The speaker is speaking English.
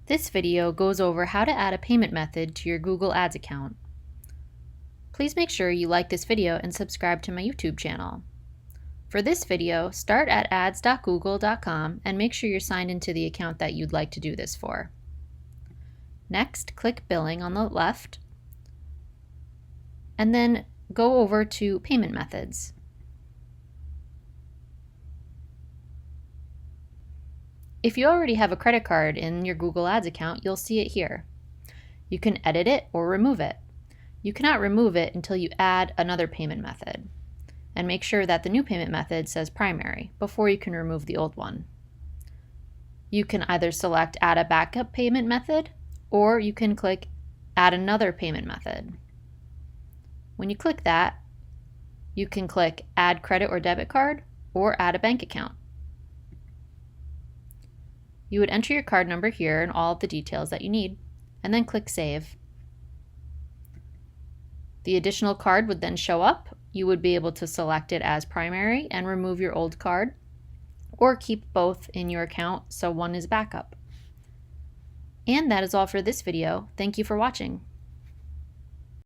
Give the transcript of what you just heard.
This video goes over how to add a payment method to your Google Ads account. Please make sure you like this video and subscribe to my YouTube channel. For this video, start at ads.google.com and make sure you're signed into the account that you'd like to do this for. Next, click Billing on the left, and then go over to Payment Methods. If you already have a credit card in your Google Ads account, you'll see it here. You can edit it or remove it. You cannot remove it until you add another payment method. And make sure that the new payment method says primary before you can remove the old one. You can either select Add a backup payment method, or you can click Add another payment method. When you click that, you can click Add credit or debit card or Add a bank account. You would enter your card number here and all of the details that you need, and then click Save. The additional card would then show up. You would be able to select it as primary and remove your old card, or keep both in your account so one is backup. And that is all for this video. Thank you for watching.